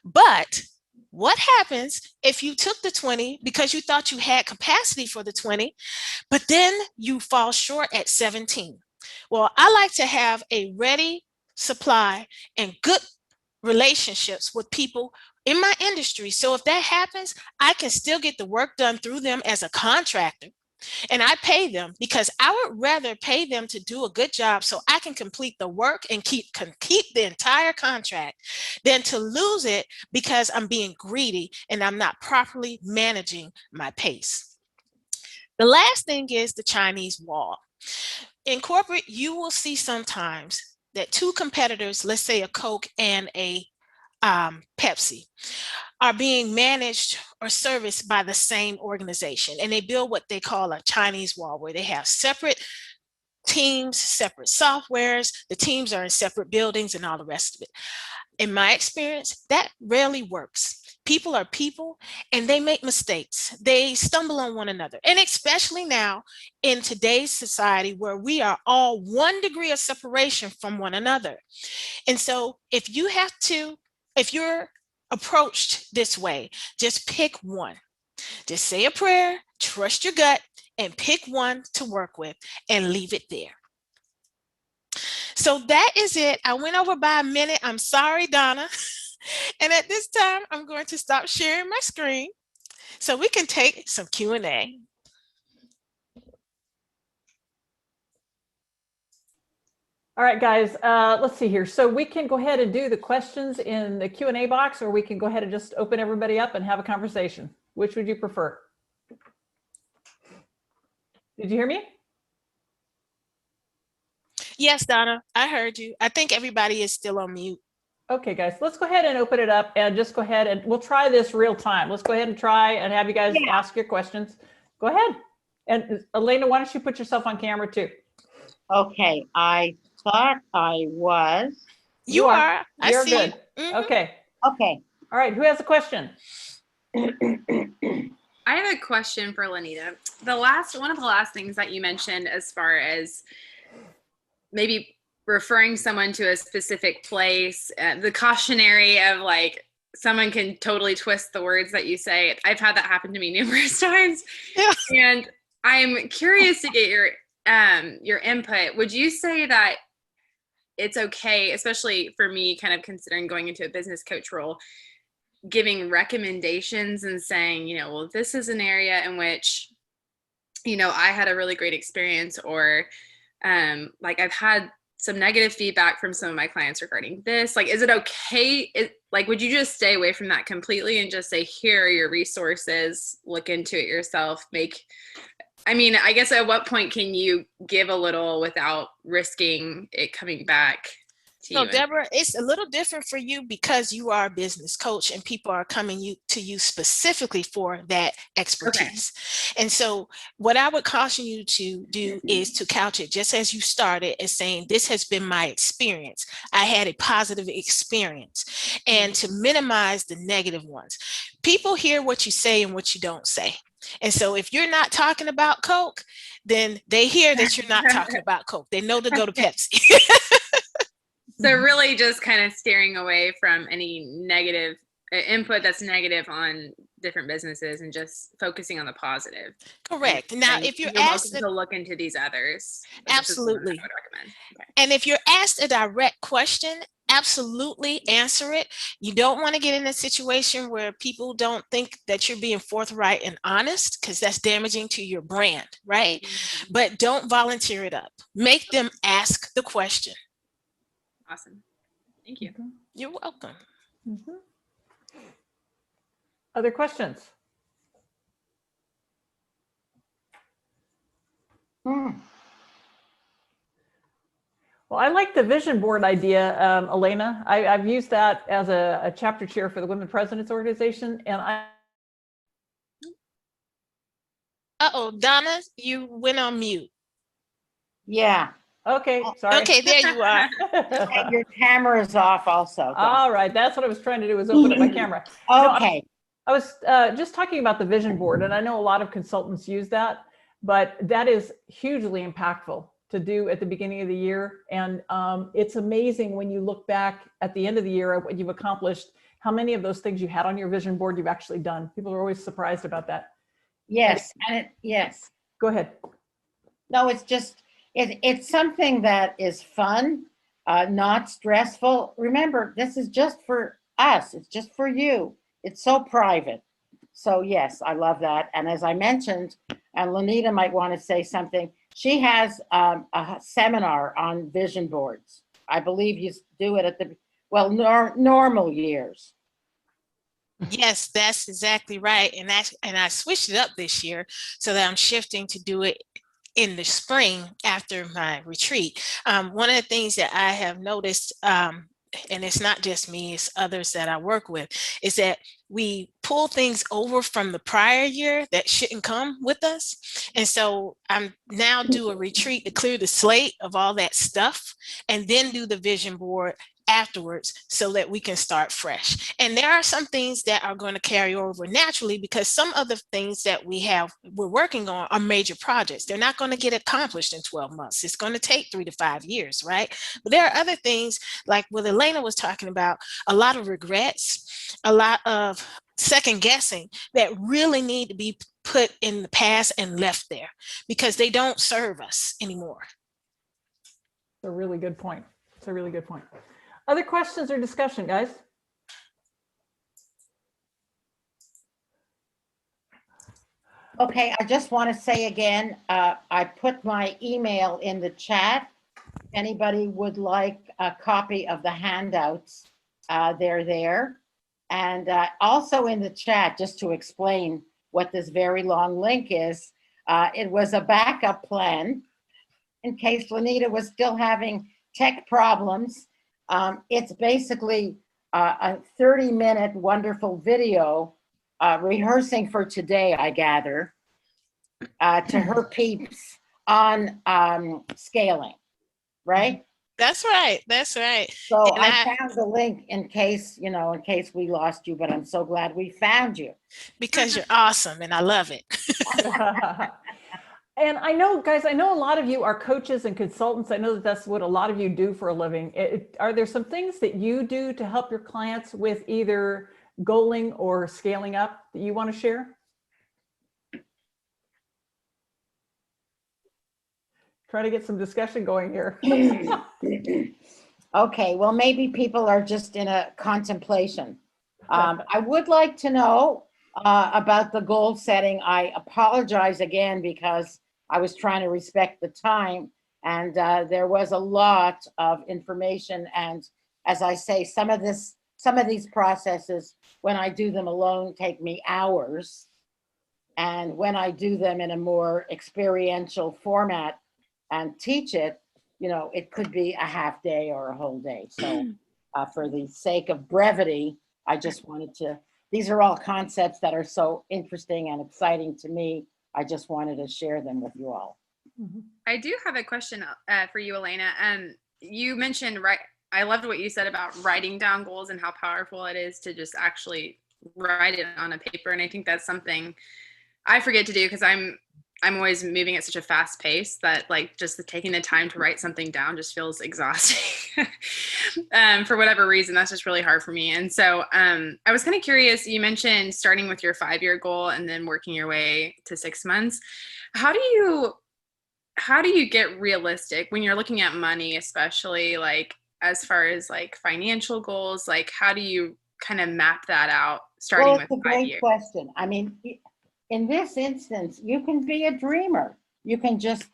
But what happens if you took the 20 because you thought you had capacity for the 20, but then you fall short at 17? Well, I like to have a ready supply and good relationships with people in my industry. So if that happens, I can still get the work done through them as a contractor. And I pay them because I would rather pay them to do a good job so I can complete the work and keep the entire contract than to lose it because I'm being greedy and I'm not properly managing my pace. The last thing is the Chinese wall. In corporate, you will see sometimes that two competitors, let's say a Coke and a Pepsi, are being managed or serviced by the same organization, and they build what they call a Chinese wall, where they have separate teams, separate softwares, the teams are in separate buildings and all the rest of it. In my experience, that rarely works. People are people and they make mistakes. They stumble on one another. And especially now in today's society where we are all 1 degree of separation from one another. And so if you're approached this way, just pick one. Just say a prayer, trust your gut, and pick one to work with and leave it there. So that is it. I went over by a minute. I'm sorry, Donna. And at this time, I'm going to stop sharing my screen. So we can take some Q&A. All right, guys, let's see here. So we can go ahead and do the questions in the Q&A box, or we can go ahead and just open everybody up and have a conversation. Which would you prefer? Did you hear me? Yes, Donna, I heard you. I think everybody is still on mute. Okay, guys, let's go ahead and open it up and just go ahead and we'll try this real time. Let's go ahead and try and have you guys ask your questions. Go ahead. And Elaina, why don't you put yourself on camera too? Okay, I thought I was. You are. I You're see good. you. Mhm. Okay. Okay. All right. Who has a question? I have a question for Lynita. One of the last things that you mentioned as far as maybe referring someone to a specific place, the cautionary of like, someone can totally twist the words that you say. I've had that happen to me numerous times. Yeah. And I'm curious to get your input. Would you say that it's okay, especially for me, kind of considering going into a business coach role, giving recommendations and saying, well, this is an area in which, I had a really great experience, or like I've had some negative feedback from some of my clients regarding this. Like, is it okay? Would you just stay away from that completely and just say, here are your resources, look into it yourself, I guess at what point can you give a little without risking it coming back to you? No, Deborah, it's a little different for you because you are a business coach and people are coming to you specifically for that expertise. Okay. And so what I would caution you to do is to couch it just as you started as saying, this has been my experience. I had a positive experience, and to minimize the negative ones. People hear what you say and what you don't say. And so if you're not talking about Coke, then they hear that you're not talking about Coke. They know to go to Pepsi. So really just kind of steering away from any negative input that's negative on different businesses and just focusing on the positive. Correct. Now, if you're asked to look into these others. Absolutely. I would recommend. Okay. And if you're asked a direct question, absolutely answer it. You don't want to get in a situation where people don't think that you're being forthright and honest, because that's damaging to your brand, right? Mm-hmm. But don't volunteer it up. Make them ask the question. Awesome. Thank you. Mm-hmm. You're welcome. Mm-hmm. Other questions? Well, I like the vision board idea, Elaina. I've used that as a chapter chair for the Women Presidents Organization, and Uh-oh, Donna, you went on mute. Yeah. Okay, sorry. Okay, there you are. And your camera is off also. All right, that's what I was trying to do, was open up my camera. Okay. No, I was just talking about the vision board, and I know a lot of consultants use that, but that is hugely impactful to do at the beginning of the year. And it's amazing when you look back at the end of the year at what you've accomplished, how many of those things you had on your vision board you've actually done. People are always surprised about that. Yes, yes. Go ahead. No, it's just, it's something that is fun, not stressful. Remember, this is just for us. It's just for you. It's so private. So yes, I love that. And as I mentioned, and Lynita might want to say something, she has a seminar on vision boards. I believe you do it at the, normal years. Yes, that's exactly right. And I switched it up this year so that I'm shifting to do it in the spring after my retreat. One of the things that I have noticed, and it's not just me, it's others that I work with, is that we pull things over from the prior year that shouldn't come with us. And so I'm now do a retreat to clear the slate of all that stuff and then do the vision board afterwards so that we can start fresh. And there are some things that are going to carry over naturally because some of the things that we're working on are major projects. They're not going to get accomplished in 12 months. It's going to take 3 to 5 years, right? But there are other things like what Elaina was talking about, a lot of regrets, a lot of second guessing that really need to be put in the past and left there because they don't serve us anymore. It's a really good point. It's a really good point. Other questions or discussion, guys? Okay, I just want to say again, I put my email in the chat. If anybody would like a copy of the handouts, they're there. And also in the chat, just to explain what this very long link is, it was a backup plan in case Lynita was still having tech problems. It's basically a 30-minute wonderful video rehearsing for today, I gather, to her peeps on scaling, right? That's right. That's right. So And I found the link in case, in case we lost you, but I'm so glad we found you. Because you're awesome and I love it. And I know, guys, I know a lot of you are coaches and consultants. I know that that's what a lot of you do for a living. Are there some things that you do to help your clients with either goaling or scaling up that you want to share? Try to get some discussion going here. Okay, well, maybe people are just in a contemplation. I would like to know about the goal setting. I apologize again because I was trying to respect the time, and there was a lot of information. And as I say, some of these processes, when I do them alone, take me hours. And when I do them in a more experiential format and teach it, it could be a half day or a whole day. So for the sake of brevity, I just wanted to, these are all concepts that are so interesting and exciting to me. I just wanted to share them with you all. I do have a question for you, Elaina. You mentioned, I loved what you said about writing down goals and how powerful it is to just actually write it on a paper. And I think that's something I forget to do because I'm always moving at such a fast pace that just taking the time to write something down just feels exhausting. For whatever reason, that's just really hard for me. And so I was kind of curious, you mentioned starting with your 5-year goal and then working your way to 6 months. How do you get realistic when you're looking at money, especially as far as financial goals? How do you kind of map that out starting with 5 years? It's a great question. I mean, in this instance, you can be a dreamer. You can just,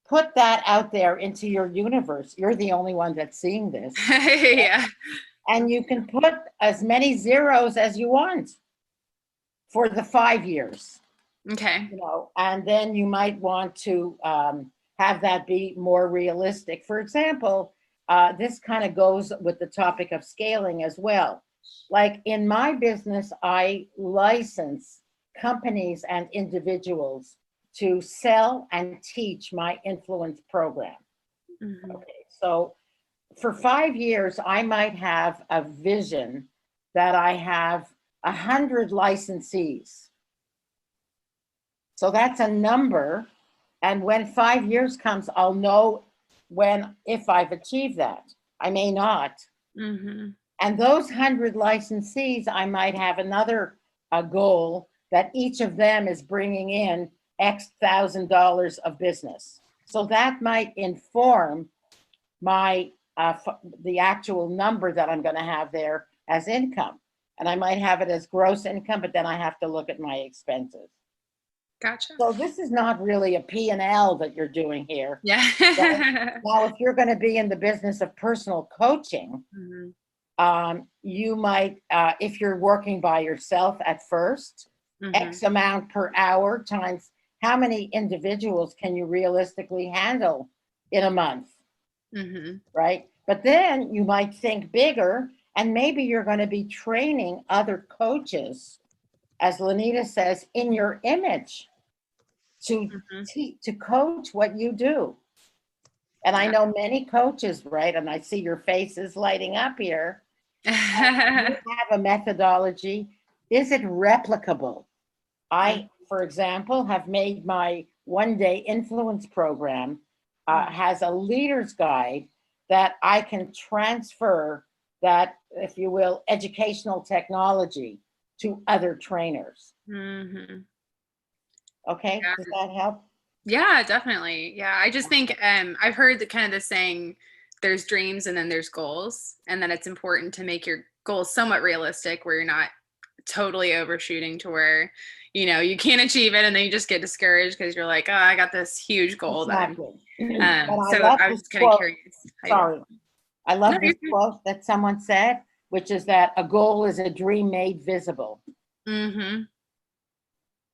put that out there into your universe. You're the only one that's seeing this. Yeah. And you can put as many zeros as you want for the 5 years. Okay. And then you might want to have that be more realistic. For example, this kind of goes with the topic of scaling as well. Like in my business, I license companies and individuals to sell and teach my influence program. Okay, so for 5 years, I might have a vision that I have 100 licensees. So that's a number. And when 5 years comes, I'll know if I've achieved that. I may not. And those 100 licensees, I might have another goal that each of them is bringing in X $1,000 of business. So that might inform my the actual number that I'm going to have there as income. And I might have it as gross income, but then I have to look at my expenses. Gotcha. So this is not really a P&L that you're doing here. Yeah. Now, if you're going to be in the business of personal coaching, you might, if you're working by yourself at first, X amount per hour times how many individuals can you realistically handle in a month, right? But then you might think bigger, and maybe you're going to be training other coaches, as Lynita says, in your image to coach what you do. And I know many coaches, right? And I see your faces lighting up here. You have a methodology. Is it replicable? I, for example, have made my one-day influence program has a leader's guide that I can transfer that, if you will, educational technology to other trainers. Okay, Yeah. does that help? Yeah, definitely. Yeah, I just think I've heard the saying, there's dreams and then there's goals, and then it's important to make your goals somewhat realistic where you're not totally overshooting to where, you know, you can't achieve it and then you just get discouraged because you're like, oh, I got this huge goal Exactly. that But so love I was this kind of quote. curious. Sorry. I love No, this you're quote that someone said, which is that a goal is a dream made visible. Mm-hmm.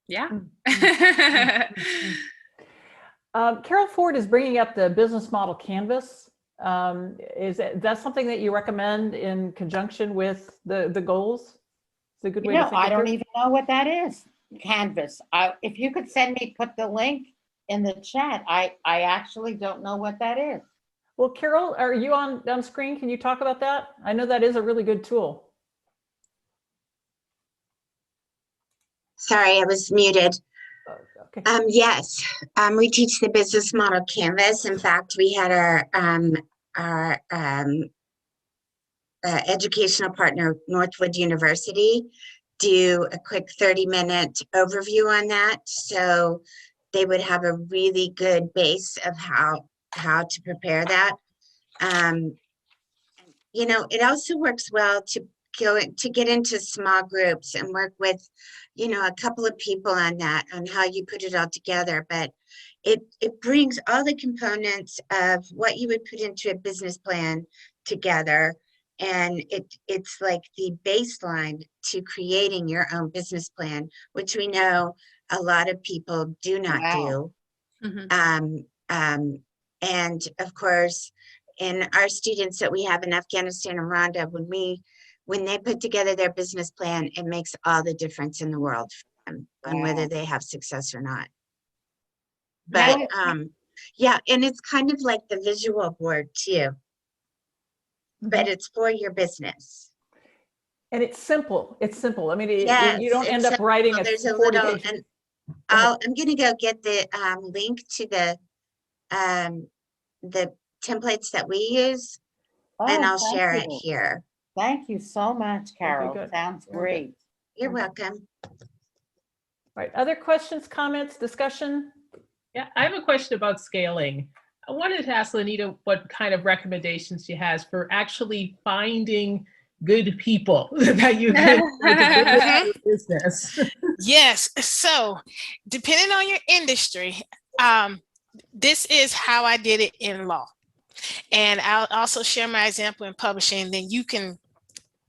Yeah. Carol Ford is bringing up the business model canvas. Is that something that you recommend in conjunction with the goals? It's a good way to think I it don't through. even know what that is. Canvas. If you could put the link in the chat. I actually don't know what that is. Well, Carol, are you on screen? Can you talk about that? I know that is a really good tool. Sorry, I was muted. Okay. Yes, we teach the business model canvas. In fact, we had our educational partner, Northwood University, do a quick 30-minute overview on that. So they would have a really good base of how to prepare that. You know, it also works well to get into small groups and work with, you know, a couple of people on that, on how you put it all together. But it brings all the components of what you would put into a business plan together. And it's like the baseline to creating your own business plan, which we know a lot of people do not do. Mm-hmm. And of course, in our students that we have in Afghanistan and Rwanda, when they put together their business plan, it makes all the difference in the world for them on whether they have success or not. But yeah, and it's kind of like the visual board too, but it's for your business. And it's simple. It's simple. I mean, Yes, you don't end up writing a there's a 40 little, page. and I'm gonna go get the link to the templates that we use, and I'll share it here. Thank you so much, Carol. good. Sounds great. You're welcome. All right. Other questions, comments, discussion? Yeah, I have a question about scaling. I wanted to ask Lynita what kind of recommendations she has for actually finding good people that you can business. Yes. So depending on your industry, this is how I did it in law. And I'll also share my example in publishing, then you can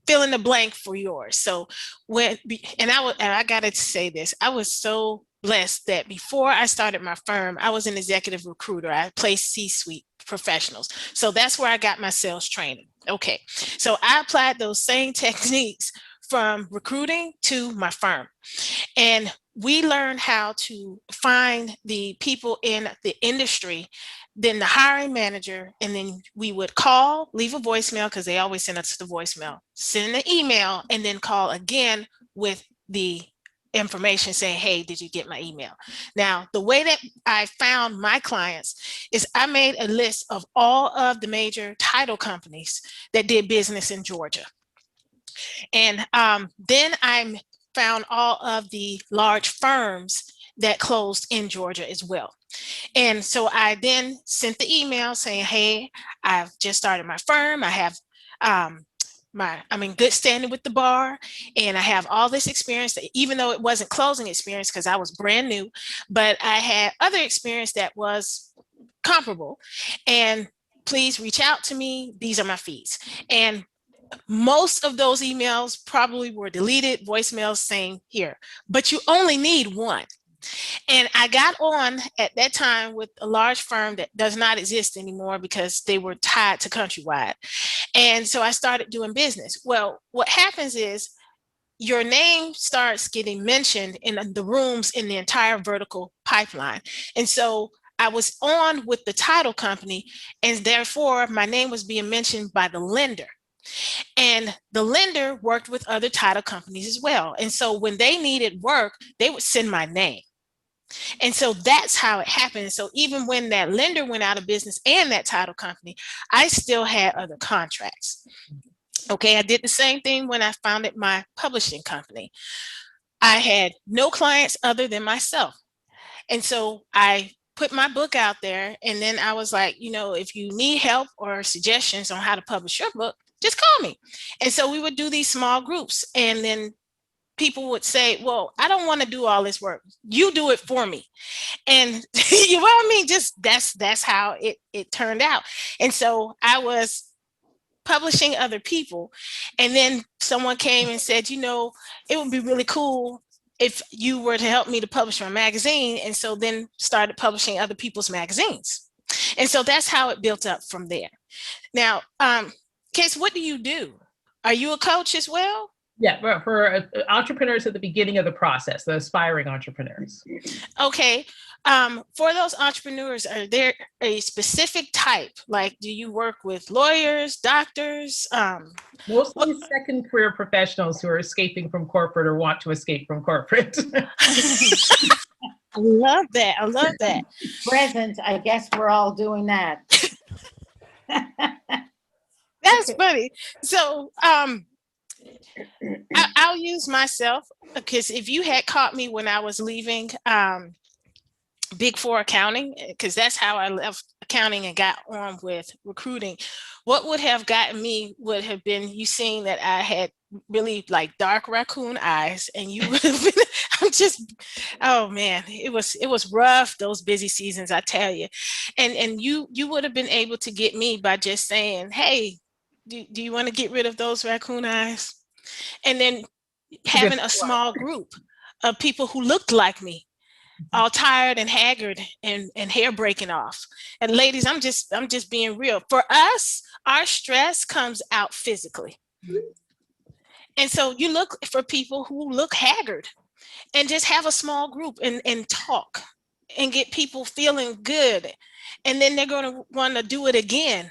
fill in the blank for yours. So I got to say this, I was so blessed that before I started my firm, I was an executive recruiter. I placed C-suite professionals. So that's where I got my sales training. Okay. So I applied those same techniques from recruiting to my firm. And we learned how to find the people in the industry, then the hiring manager, and then we would call, leave a voicemail, because they always send us the voicemail, send an email, and then call again with the information saying, hey, did you get my email? Now, the way that I found my clients is I made a list of all of the major title companies that did business in Georgia. And then I found all of the large firms that closed in Georgia as well. And so I then sent the email saying, hey, I've just started my firm. I have I'm in good standing with the bar, and I have all this experience, that, even though it wasn't closing experience because I was brand new, but I had other experience that was comparable. And please reach out to me. These are my fees. And most of those emails probably were deleted, voicemails saying here, but you only need one. And I got on at that time with a large firm that does not exist anymore because they were tied to Countrywide. And so I started doing business. Well, what happens is your name starts getting mentioned in the rooms in the entire vertical pipeline. And so I was on with the title company, and therefore my name was being mentioned by the lender. And the lender worked with other title companies as well. And so when they needed work, they would send my name. And so that's how it happened. So even when that lender went out of business and that title company, I still had other contracts. Okay, I did the same thing when I founded my publishing company. I had no clients other than myself. And so I put my book out there, and then I was like, you know, if you need help or suggestions on how to publish your book, just call me. And so we would do these small groups, and then people would say, well, I don't want to do all this work. You do it for me. And you know what I mean? Just that's how it turned out. And so I was publishing other people. And then someone came and said, you know, it would be really cool if you were to help me to publish my magazine. And so then started publishing other people's magazines. And so that's how it built up from there. Now, Case, what do you do? Are you a coach as well? Yeah, for entrepreneurs at the beginning of the process, the aspiring entrepreneurs. Okay. For those entrepreneurs, are there a specific type? Like, do you work with lawyers, doctors? Mostly second career professionals who are escaping from corporate or want to escape from corporate. I love that. I love that. Present, I guess we're all doing that. That's funny. So I'll use myself, because if you had caught me when I was leaving Big Four accounting, because that's how I left accounting and got on with recruiting, what would have gotten me would have been you seeing that I had really like dark raccoon eyes, and you would have been, oh man, it was rough, those busy seasons, I tell you. And you would have been able to get me by just saying, hey, do you want to get rid of those raccoon eyes? And then having a small group of people who looked like me, all tired and haggard and hair breaking off. And ladies, I'm just being real. For us, our stress comes out physically. And so you look for people who look haggard, and just have a small group and talk and get people feeling good. And then they're going to want to do it again.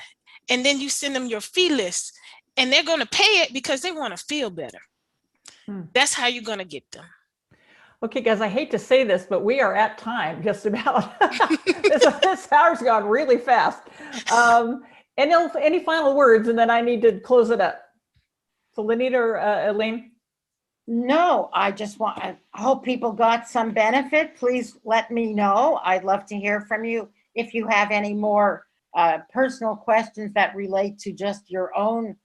And then you send them your fee list, and they're going to pay it because they want to feel better. That's how you're going to get them. Okay, guys, I hate to say this, but we are at time just about. This hour's gone really fast. Any final words, and then I need to close it up. So Lynita or Elaine? No, I hope people got some benefit. Please let me know. I'd love to hear from you. If you have any more personal questions that relate to just your own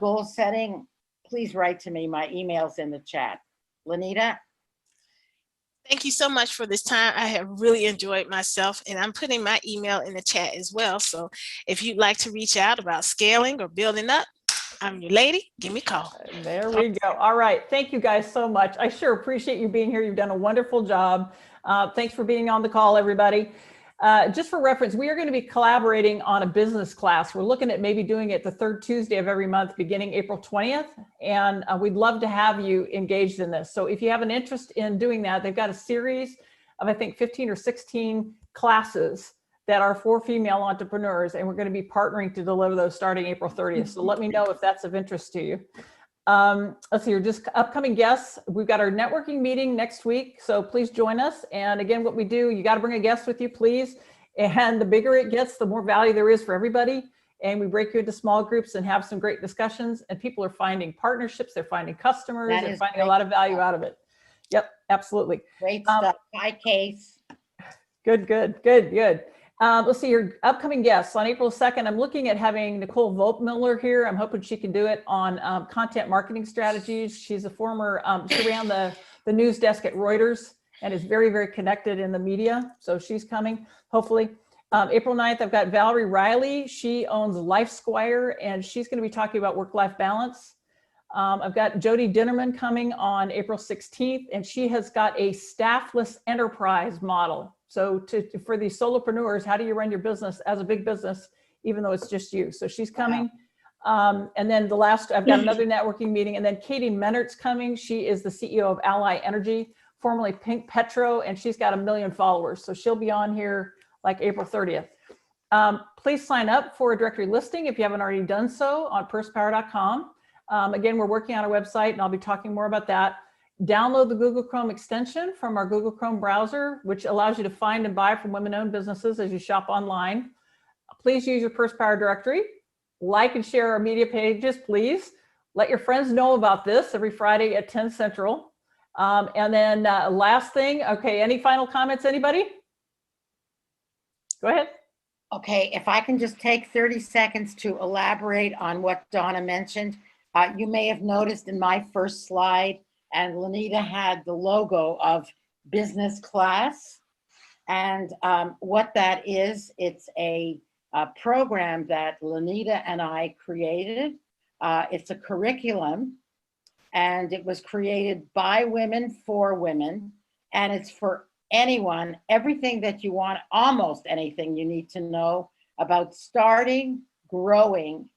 goal setting, please write to me. My email's in the chat. Lynita? Thank you so much for this time. I have really enjoyed myself, and I'm putting my email in the chat as well. So if you'd like to reach out about scaling or building up, I'm your lady. Give me a call. There we go. All right. Thank you guys so much. I sure appreciate you being here. You've done a wonderful job. Thanks for being on the call, everybody. Just for reference, we are going to be collaborating on a business class. We're looking at maybe doing it the third Tuesday of every month, beginning April 20th. And we'd love to have you engaged in this. So if you have an interest in doing that, they've got a series of, I think, 15 or 16 classes that are for female entrepreneurs. And we're going to be partnering to deliver those starting April 30th. So let me know if that's of interest to you. Let's see, just upcoming guests. We've got our networking meeting next week, so please join us. And again, what we do, you got to bring a guest with you, please. And the bigger it gets, the more value there is for everybody. And we break you into small groups and have some great discussions. And people are finding partnerships, they're finding customers, they're finding a lot of value out of it. Yep, absolutely. Great stuff. Hi, Case. Good. Let's see your upcoming guests. On April 2nd, I'm looking at having Nicole Volpmiller here. I'm hoping she can do it on content marketing strategies. She's a former, she ran the news desk at Reuters and is very, very connected in the media. So she's coming, hopefully. April 9th, I've got Valerie Riley. She owns LifeSquire, and she's going to be talking about work-life balance. I've got Jody Dinnerman coming on April 16th, and she has got a staffless enterprise model. So for these solopreneurs, how do you run your business as a big business, even though it's just you? So she's coming. And then I've got another networking meeting, and then Katie Mennert's coming. She is the CEO of Ally Energy, formerly Pink Petro, and she's got 1 million followers. So she'll be on here like April 30th. Please sign up for a directory listing if you haven't already done so on pursepower.com. Again, we're working on our website, and I'll be talking more about that. Download the Google Chrome extension from our Google Chrome browser, which allows you to find and buy from women-owned businesses as you shop online. Please use your Purse Power directory. Like and share our media pages, please. Let your friends know about this every Friday at 10 Central. And then last thing, okay, any final comments, anybody? Go ahead. Okay, if I can just take 30 seconds to elaborate on what Donna mentioned. You may have noticed in my first slide, and Lynita had the logo of business class. And what that is, it's a program that Lynita and I created. It's a curriculum, and it was created by women for women, and it's for anyone, everything that you want, almost anything you need to know about starting, growing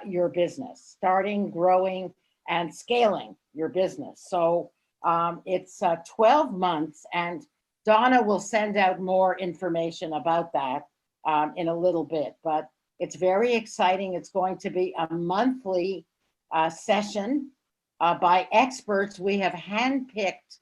your business, starting, growing, and scaling your business. So it's 12 months, and Donna will send out more information about that in a little bit, but it's very exciting. It's going to be a monthly session by experts. We have handpicked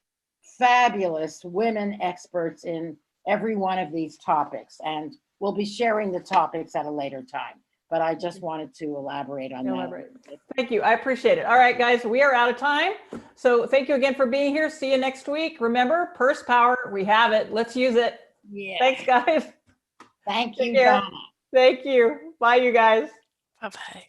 fabulous women experts in every one of these topics, and we'll be sharing the topics at a later time. But I just wanted to elaborate on that. Thank you. I appreciate it. All right, guys, we are out of time. So thank you again for being here. See you next week. Remember, purse power, we have it. Let's use it. Yeah. Thanks, guys. Thank Take you, care. Donna. Thank you. Bye, you guys. Bye-bye.